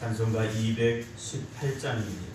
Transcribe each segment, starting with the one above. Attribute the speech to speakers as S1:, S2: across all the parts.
S1: 찬송가 218장입니다.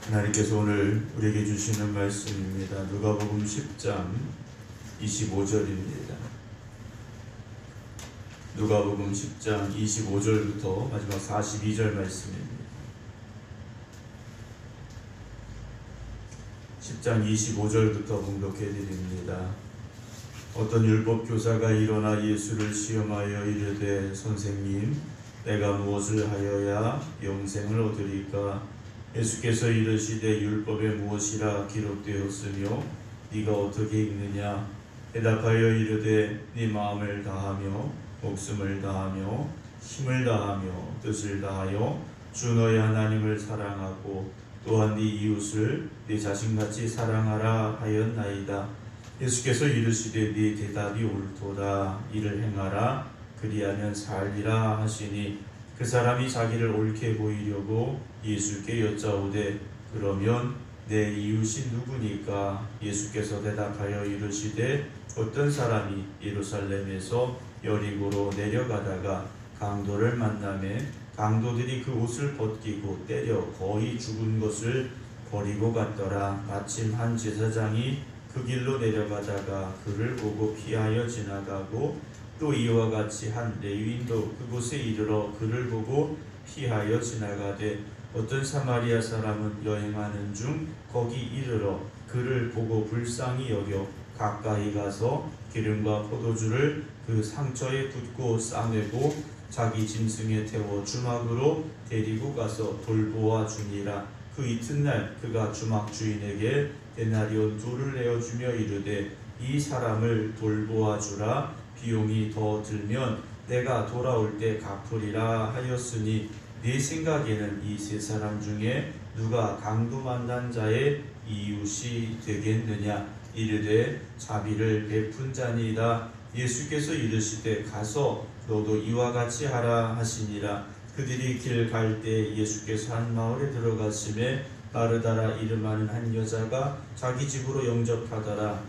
S1: 하나님께서 오늘 우리에게 주시는 말씀입니다. 누가복음 10장 25절입니다. 누가복음 10장 25절부터 마지막 42절 말씀입니다. 10장 25절부터 봉독해 드립니다. 어떤 율법 교사가 일어나 예수를 시험하여 이르되 선생님, 내가 무엇을 하여야 영생을 얻으리까? 예수께서 이르시되 율법에 무엇이라 기록되었으며 네가 어떻게 읽느냐? 대답하여 이르되 네 마음을 다하며 목숨을 다하며 힘을 다하며 뜻을 다하여 주 너의 하나님을 사랑하고 또한 네 이웃을 네 자신같이 사랑하라 하였나이다. 예수께서 이르시되 네 대답이 옳도다. 이를 행하라. 그리하면 살리라 하시니 그 사람이 자기를 옳게 보이려고 예수께 여짜오되 그러면 내 이웃이 누구니까? 예수께서 대답하여 이르시되 어떤 사람이 예루살렘에서 여리고로 내려가다가 강도를 만나매 강도들이 그 옷을 벗기고 때려 거의 죽은 것을 버리고 갔더라. 마침 한 제사장이 그 길로 내려가다가 그를 보고 피하여 지나가고 또 이와 같이 한 레위인도 그곳에 이르러 그를 보고 피하여 지나가되 어떤 사마리아 사람은 여행하는 중 거기 이르러 그를 보고 불쌍히 여겨 가까이 가서 기름과 포도주를 그 상처에 붓고 싸매고 자기 짐승에 태워 주막으로 데리고 가서 돌보아 주니라. 그 이튿날 그가 주막 주인에게 데나리온 2를 내어주며 이르되 이 사람을 돌보아 주라. 비용이 더 들면 내가 돌아올 때 갚으리라 하였으니 네 생각에는 이 세 사람 중에 누가 강도 만난 자의 이웃이 되겠느냐? 이르되 자비를 베푼 자니이다. 예수께서 이르시되 가서 너도 이와 같이 하라 하시니라. 그들이 길 갈 때 예수께서 한 마을에 들어가심에 마르다라 이름하는 한 여자가 자기 집으로 영접하더라.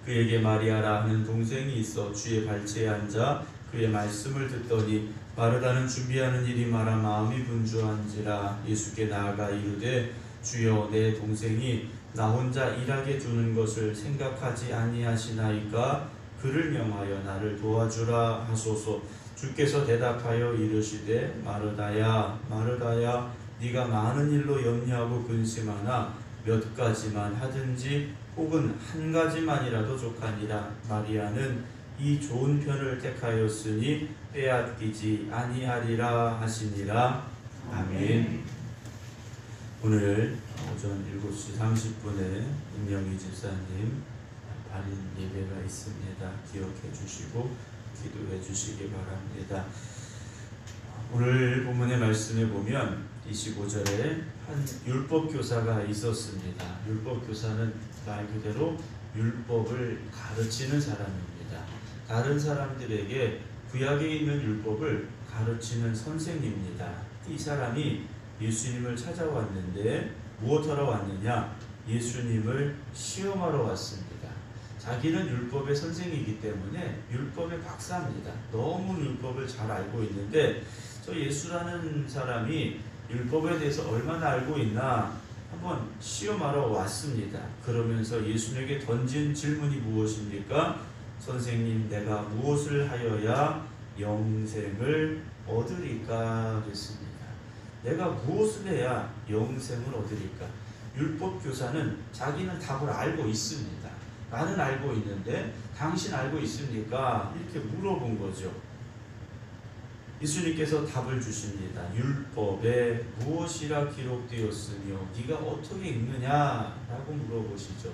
S1: 그에게 마리아라 하는 동생이 있어 주의 발치에 앉아 그의 말씀을 듣더니 마르다는 준비하는 일이 많아 마음이 분주한지라. 예수께 나아가 이르되 주여 내 동생이 나 혼자 일하게 두는 것을 생각하지 아니하시나이까 그를 명하여 나를 도와주라 하소서. 주께서 대답하여 이르시되 마르다야 마르다야 네가 많은 일로 염려하고 근심하나 몇 가지만 하든지 혹은 한 가지만이라도 족하니라. 마리아는 이 좋은 편을 택하였으니 빼앗기지 아니하리라 하시니라. 아멘. 오늘 오전 7시 30분에 임영희 집사님 발인 예배가 있습니다. 기억해 주시고 기도해 주시기 바랍니다. 오늘 본문의 말씀에 보면 25절에 한 율법교사가 있었습니다. 율법교사는 말 그대로 율법을 가르치는 사람입니다. 다른 사람들에게 구약에 있는 율법을 가르치는 선생입니다. 이 사람이 예수님을 찾아왔는데 무엇하러 왔느냐? 예수님을 시험하러 왔습니다. 자기는 율법의 선생이기 때문에 율법의 박사입니다. 너무 율법을 잘 알고 있는데 저 예수라는 사람이 율법에 대해서 얼마나 알고 있나 한번 시험하러 왔습니다. 그러면서 예수님에게 던진 질문이 무엇입니까? 선생님, 내가 무엇을 하여야 영생을 얻으리까? 그랬습니다. 내가 무엇을 해야 영생을 얻으리까? 율법 교사는 자기는 답을 알고 있습니다. 나는 알고 있는데 당신 알고 있습니까? 이렇게 물어본 거죠. 예수님께서 답을 주십니다. 율법에 무엇이라 기록되었으며 네가 어떻게 읽느냐라고 물어보시죠.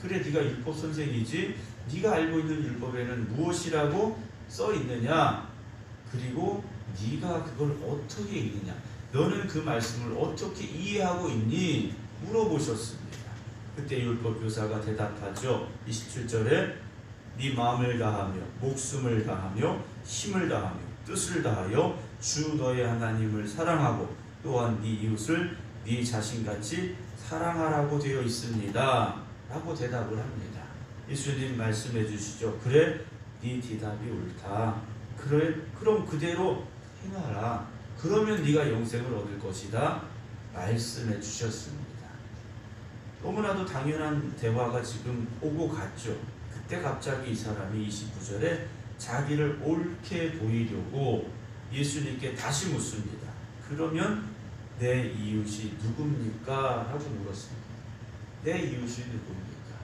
S1: 그래, 네가 율법 선생이지? 네가 알고 있는 율법에는 무엇이라고 써 있느냐? 그리고 네가 그걸 어떻게 읽느냐? 너는 그 말씀을 어떻게 이해하고 있니? 물어보셨습니다. 그때 율법 교사가 대답하죠. 27절에 네 마음을 다하며 목숨을 다하며 힘을 다하며 뜻을 다하여 주 너의 하나님을 사랑하고 또한 네 이웃을 네 자신같이 사랑하라고 되어 있습니다. 라고 대답을 합니다. 예수님 말씀해 주시죠. 그래, 네 대답이 옳다. 그래, 그럼 그대로 행하라. 그러면 네가 영생을 얻을 것이다. 말씀해 주셨습니다. 너무나도 당연한 대화가 지금 오고 갔죠. 그때 갑자기 이 사람이 29절에 자기를 옳게 보이려고 예수님께 다시 묻습니다. 그러면 내 이웃이 누굽니까? 하고 물었습니다. 내 이웃이 누굽니까?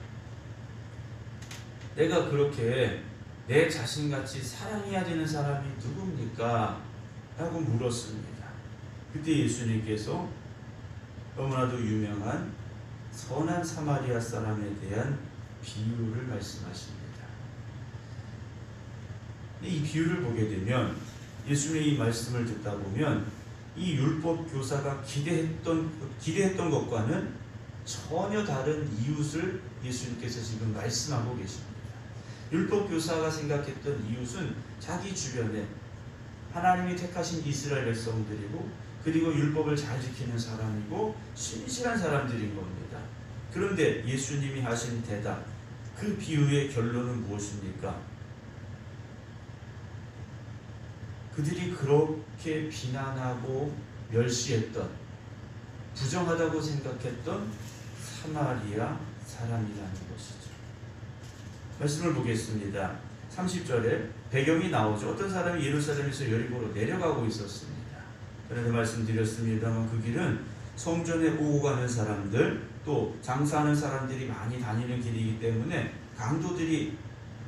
S1: 내가 그렇게 내 자신같이 사랑해야 되는 사람이 누굽니까? 라고 물었습니다. 그때 예수님께서 너무나도 유명한 선한 사마리아 사람에 대한 비유를 말씀하십니다. 이 비유를 보게 되면 예수님의 이 말씀을 듣다 보면 이 율법 교사가 기대했던 것과는 전혀 다른 이웃을 예수님께서 지금 말씀하고 계십니다. 율법 교사가 생각했던 이웃은 자기 주변에 하나님이 택하신 이스라엘 백성들이고 그리고 율법을 잘 지키는 사람이고 신실한 사람들인 겁니다. 그런데 예수님이 하신 대답, 그 비유의 결론은 무엇입니까? 그들이 그렇게 비난하고 멸시했던, 부정하다고 생각했던 사마리아 사람이라는 것이죠. 말씀을 보겠습니다. 30절에 배경이 나오죠. 어떤 사람이 예루살렘에서 여리고로 내려가고 있었습니다. 그런데 말씀드렸습니다만 그 길은 성전에 오고 가는 사람들, 또 장사하는 사람들이 많이 다니는 길이기 때문에 강도들이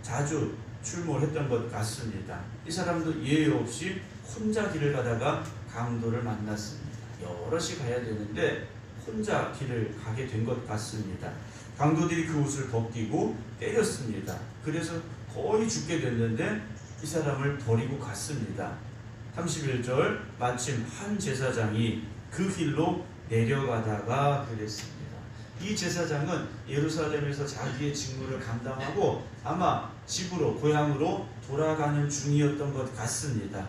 S1: 자주 출몰했던 것 같습니다. 이 사람도 예외 없이 혼자 길을 가다가 강도를 만났습니다. 여럿이 가야 되는데 혼자 길을 가게 된 것 같습니다. 강도들이 그 옷을 벗기고 때렸습니다. 그래서 거의 죽게 됐는데 이 사람을 버리고 갔습니다. 31절 마침 한 제사장이 그 길로 내려가다가 그랬습니다. 이 제사장은 예루살렘에서 자기의 직무를 감당하고 아마 집으로 고향으로 돌아가는 중이었던 것 같습니다.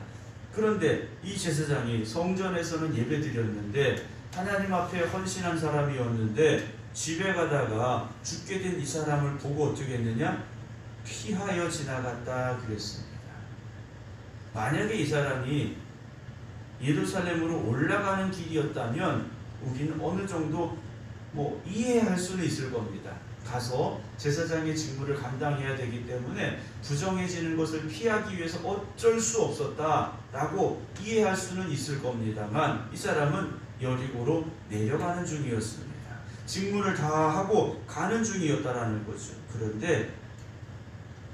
S1: 그런데 이 제사장이 성전에서는 예배드렸는데 하나님 앞에 헌신한 사람이었는데 집에 가다가 죽게 된 이 사람을 보고 어떻게 했느냐? 피하여 지나갔다 그랬습니다. 만약에 이 사람이 예루살렘으로 올라가는 길이었다면 우리는 어느 정도 이해할 수는 있을 겁니다. 가서 제사장의 직무를 감당해야 되기 때문에 부정해지는 것을 피하기 위해서 어쩔 수 없었다라고 이해할 수는 있을 겁니다만, 이 사람은 여리고로 내려가는 중이었습니다. 직무를 다 하고 가는 중이었다라는 거죠. 그런데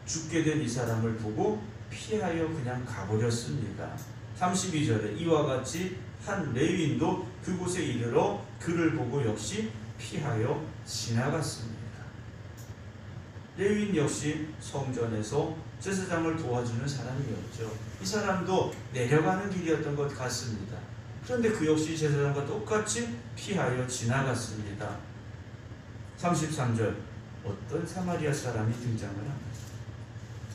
S1: 죽게 된 이 사람을 보고 피하여 그냥 가버렸습니다. 32절에 이와 같이 한 레위인도 그곳에 이르러 그를 보고 역시 피하여 지나갔습니다. 레위인 역시 성전에서 제사장을 도와주는 사람이었죠. 이 사람도 내려가는 길이었던 것 같습니다. 그런데 그 역시 제사장과 똑같이 피하여 지나갔습니다. 33절 어떤 사마리아 사람이 등장을 합니다.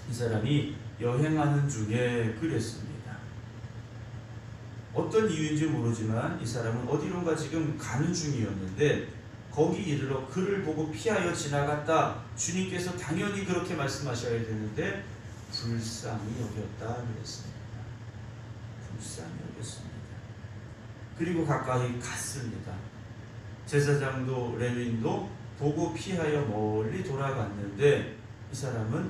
S1: 이 사람이 여행하는 중에 그랬습니다. 어떤 이유인지 모르지만 이 사람은 어디론가 지금 가는 중이었는데 거기 이르러 그를 보고 피하여 지나갔다. 주님께서 당연히 그렇게 말씀하셔야 되는데 불쌍히 여겼다 그랬습니다. 불쌍히 여겼습니다. 그리고 가까이 갔습니다. 제사장도 레위인도 보고 피하여 멀리 돌아갔는데 이 사람은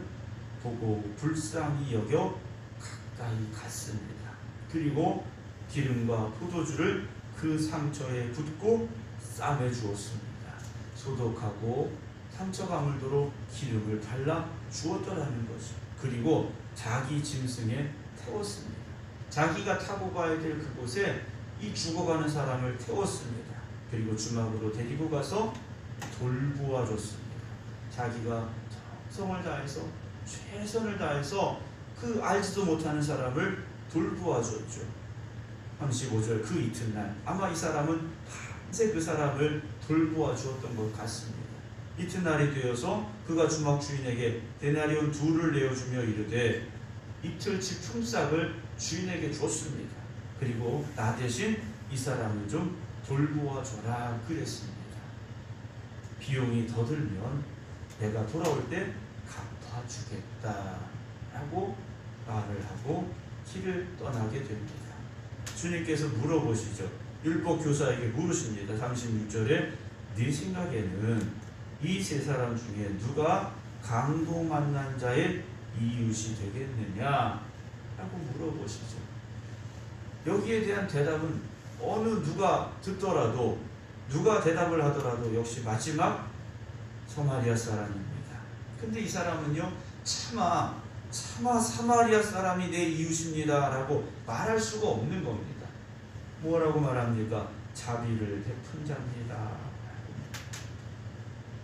S1: 보고 불쌍히 여겨 가까이 갔습니다. 그리고 기름과 포도주를 그 상처에 붓고 싸매 주었습니다. 소독하고 상처가 물도록 기름을 발라 주었더라는 거죠. 그리고 자기 짐승에 태웠습니다. 자기가 타고 가야 될 그곳에 이 죽어가는 사람을 태웠습니다. 그리고 주막으로 데리고 가서 돌보아 줬습니다. 자기가 정성을 다해서 최선을 다해서 그 알지도 못하는 사람을 돌보아 줬죠. 35절 그 이튿날 아마 이 사람은 밤새 그 사람을 돌보아 주었던 것 같습니다. 이튿날이 되어서 그가 주막 주인에게 데나리온 2를 내어주며 이르되 이틀치 품삯을 주인에게 줬습니다. 그리고 나 대신 이 사람을 좀 돌보아 줘라 그랬습니다. 비용이 더 들면 내가 돌아올 때 갚아주겠다 라고 말을 하고 길을 떠나게 됩니다. 주님께서 물어보시죠. 율법 교사에게 물으십니다. 36절에 네 생각에는 이 세 사람 중에 누가 강도 만난 자의 이웃이 되겠느냐 라고 물어보시죠. 여기에 대한 대답은 어느 누가 듣더라도 누가 대답을 하더라도 역시 마지막 사마리아 사람입니다. 근데 이 사람은요 차마 사마리아 사람이 내 이웃입니다 라고 말할 수가 없는 겁니다. 뭐라고 말합니까? 자비를 베푼 자입니다.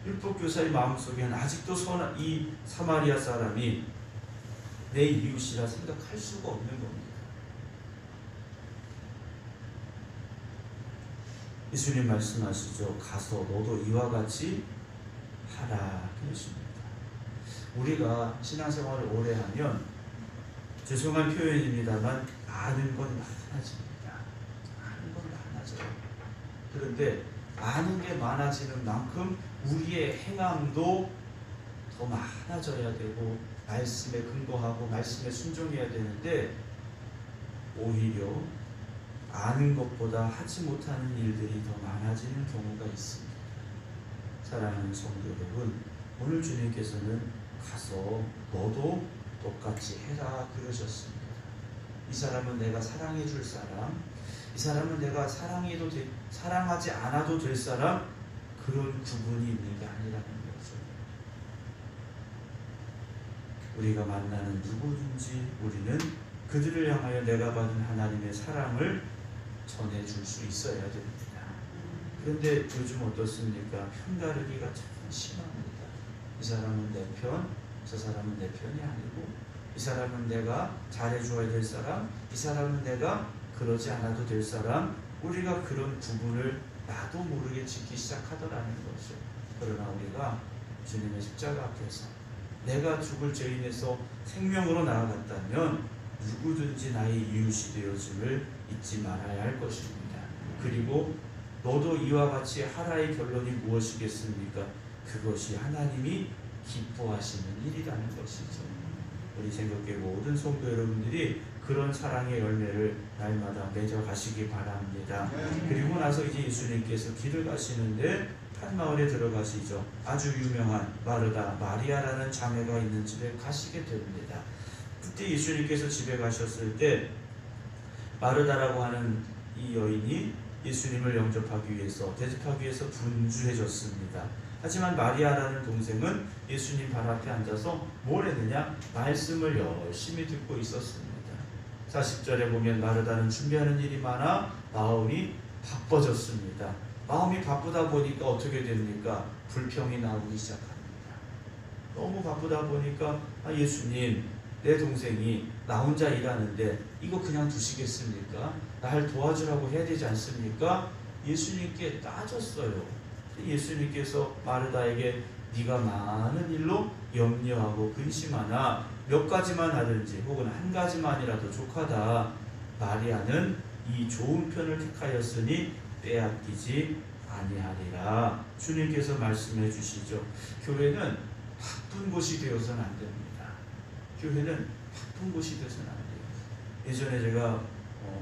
S1: 율법교사의 마음속에는 아직도 이 사마리아 사람이 내 이웃이라 생각할 수가 없는 겁니다. 예수님 말씀하시죠. 가서 너도 이와 같이 하라 그러십니다. 우리가 신앙생활을 오래 하면 죄송한 표현입니다만 아는 건 많아집니다. 아는 건 많아져요. 그런데 아는 게 많아지는 만큼 우리의 행함도 더 많아져야 되고 말씀에 근거하고 말씀에 순종해야 되는데 오히려 아는 것보다 하지 못하는 일들이 더 많아지는 경우가 있습니다. 사랑하는 성도 여러분, 오늘 주님께서는 가서 너도 똑같이 해라 그러셨습니다. 이 사람은 내가 사랑해 줄 사람, 이 사람은 내가 사랑하지 않아도 될 사람, 그런 구분이 있는 게 아니라는 거죠. 우리가 만나는 누구든지 우리는 그들을 향하여 내가 받은 하나님의 사랑을 전해줄 수 있어야 됩니다. 그런데 요즘 어떻습니까? 편가르기가 참 심합니다. 이 사람은 내 편, 저 사람은 내 편이 아니고, 이 사람은 내가 잘해줘야 될 사람, 이 사람은 내가 그러지 않아도 될 사람, 우리가 그런 구분을 나도 모르게 짓기 시작하더라는 거죠. 그러나 우리가 주님의 십자가 앞에서 내가 죽을 죄인에서 생명으로 나아갔다면 누구든지 나의 이웃이 되어짐을 잊지 말아야 할 것입니다. 그리고 너도 이와 같이 하라의 결론이 무엇이겠습니까? 그것이 하나님이 기뻐하시는 일이라는 것이죠. 우리 생각의 모든 성도 여러분들이 그런 사랑의 열매를 날마다 맺어 가시기 바랍니다. 그리고 나서 이제 예수님께서 길을 가시는데 한 마을에 들어가시죠. 아주 유명한 마르다, 마리아라는 자매가 있는 집에 가시게 됩니다. 그때 예수님께서 집에 가셨을 때 마르다라고 하는 이 여인이 예수님을 영접하기 위해서, 대접하기 위해서 분주해졌습니다. 하지만 마리아라는 동생은 예수님 발 앞에 앉아서 뭘 했느냐? 말씀을 열심히 듣고 있었습니다. 40절에 보면 마르다는 준비하는 일이 많아 마음이 바빠졌습니다. 마음이 바쁘다 보니까 어떻게 됩니까? 불평이 나오기 시작합니다. 너무 바쁘다 보니까 예수님, 내 동생이 나 혼자 일하는데 이거 그냥 두시겠습니까? 날 도와주라고 해야 되지 않습니까? 예수님께 따졌어요. 예수님께서 마르다에게 네가 많은 일로 염려하고 근심하나 몇 가지만 하든지 혹은 한 가지만이라도 족하다. 마리아는 이 좋은 편을 택하였으니 빼앗기지 아니하리라. 주님께서 말씀해 주시죠. 교회는 바쁜 곳이 되어서는 안 됩니다. 교회는 바쁜 곳이 되어서는 안 돼요. 예전에 제가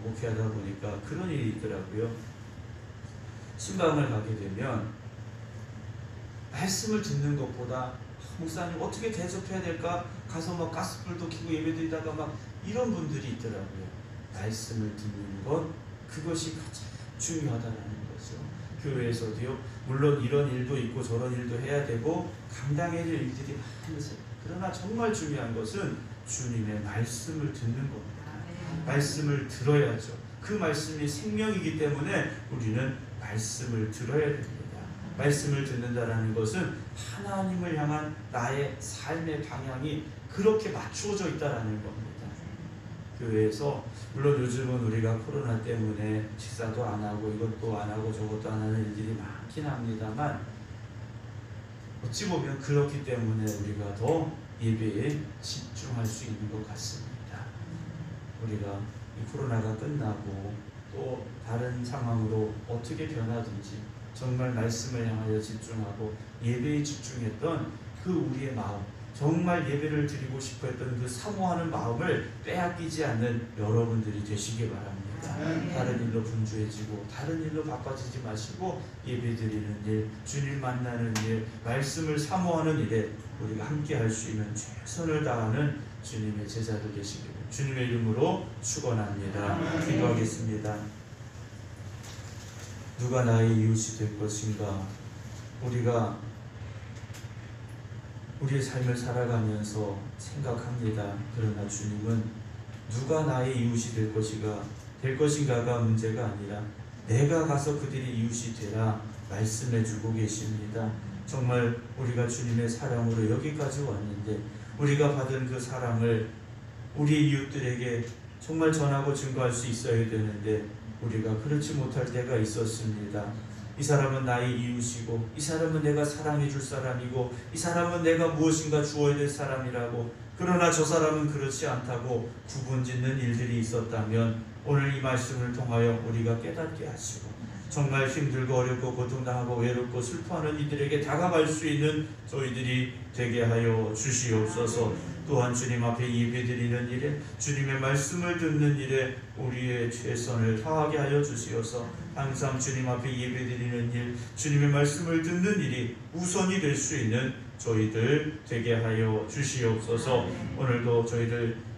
S1: 목회하다 보니까 그런 일이 있더라고요. 신방을 가게 되면 말씀을 듣는 것보다 목사님 어떻게 대접해야 될까? 가서 막 가스불도 켜고 예배드리다가 막 이런 분들이 있더라고요. 말씀을 듣는 것, 그것이 가장 중요하다는 거죠. 교회에서도요, 물론 이런 일도 있고 저런 일도 해야 되고 감당해야 될 일들이 많으세요. 그러나 정말 중요한 것은 주님의 말씀을 듣는 겁니다. 말씀을 들어야죠. 그 말씀이 생명이기 때문에 우리는 말씀을 들어야 됩니다. 말씀을 듣는다라는 것은 하나님을 향한 나의 삶의 방향이 그렇게 맞추어져 있다라는 겁니다. 교회에서 물론 요즘은 우리가 코로나 때문에 식사도 안 하고 이것도 안 하고 저것도 안 하는 일들이 많긴 합니다만 어찌 보면 그렇기 때문에 우리가 더 예배에 집중할 수 있는 것 같습니다. 우리가 이 코로나가 끝나고 또 다른 상황으로 어떻게 변하든지 정말 말씀을 향하여 집중하고 예배에 집중했던 그 우리의 마음, 정말 예배를 드리고 싶어 했던 그 사모하는 마음을 빼앗기지 않는 여러분들이 되시기 바랍니다. 다른 일로 분주해지고 다른 일로 바빠지지 마시고 예배 드리는 일, 주님 만나는 일, 말씀을 사모하는 일에 우리가 함께 할 수 있는 최선을 다하는 주님의 제자들 되시기를 주님의 이름으로 축원합니다. 기도하겠습니다. 누가 나의 이웃이 될 것인가? 우리가 우리의 삶을 살아가면서 생각합니다. 그러나 주님은 누가 나의 이웃이 될 것인가가 문제가 아니라 내가 가서 그들의 이웃이 되라 말씀해 주고 계십니다. 정말 우리가 주님의 사랑으로 여기까지 왔는데 우리가 받은 그 사랑을 우리 이웃들에게 정말 전하고 증거할 수 있어야 되는데 우리가 그렇지 못할 때가 있었습니다. 이 사람은 나의 이웃이고 이 사람은 내가 사랑해 줄 사람이고 이 사람은 내가 무엇인가 주어야 될 사람이라고, 그러나 저 사람은 그렇지 않다고 구분짓는 일들이 있었다면 오늘 이 말씀을 통하여 우리가 깨닫게 하시고 정말 힘들고 어렵고 고통당하고 외롭고 슬퍼하는 이들에게 다가갈 수 있는 저희들이 되게 하여 주시옵소서. 또한 주님 앞에 예배드리는 일에 주님의 말씀을 듣는 일에 우리의 최선을 다하게 하여 주시어서 항상 주님 앞에 예배드리는 일, 주님의 말씀을 듣는 일이 우선이 될 수 있는 저희들 되게 하여 주시옵소서. 오늘도 저희들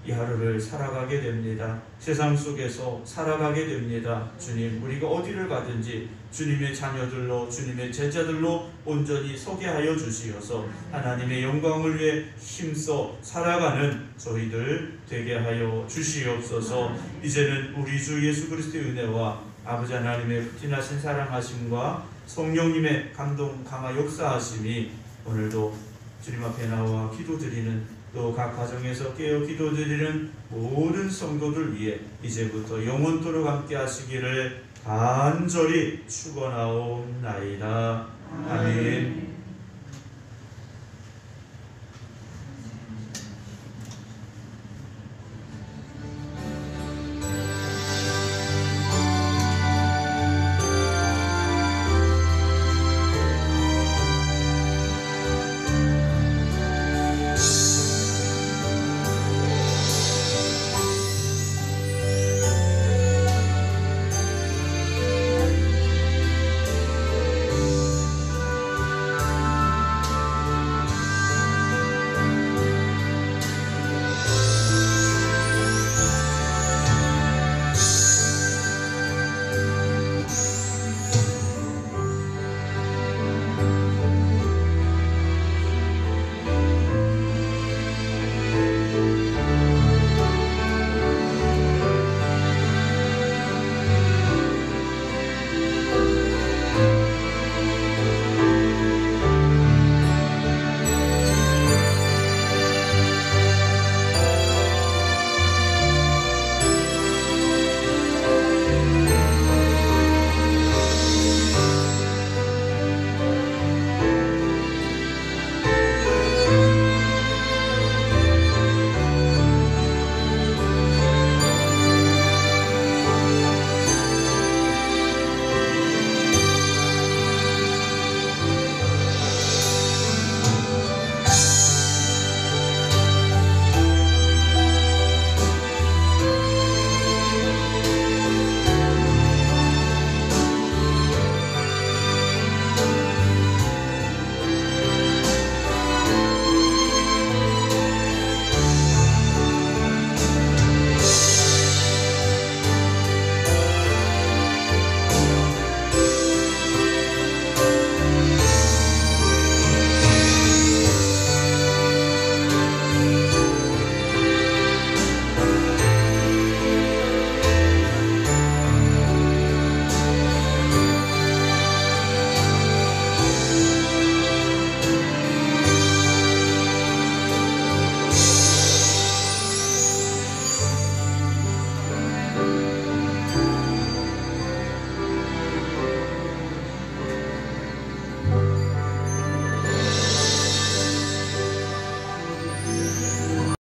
S1: 이 하루를 살아가게 됩니다. 세상 속에서 살아가게 됩니다. 주님, 우리가 어디를 가든지 주님의 자녀들로, 주님의 제자들로 온전히 서게 하여 주시어서 하나님의 영광을 위해 힘써 살아가는 저희들 되게 하여 주시옵소서. 이제는 우리 주 예수 그리스도의 은혜와 아버지 하나님의 지나신 사랑하심과 성령님의 감동 강화 역사하심이 오늘도 주님 앞에 나와 기도드리는 또 각 가정에서 깨어 기도드리는 모든 성도들 위해 이제부터 영원토록 함께 하시기를 간절히 축원하옵나이다. 아멘.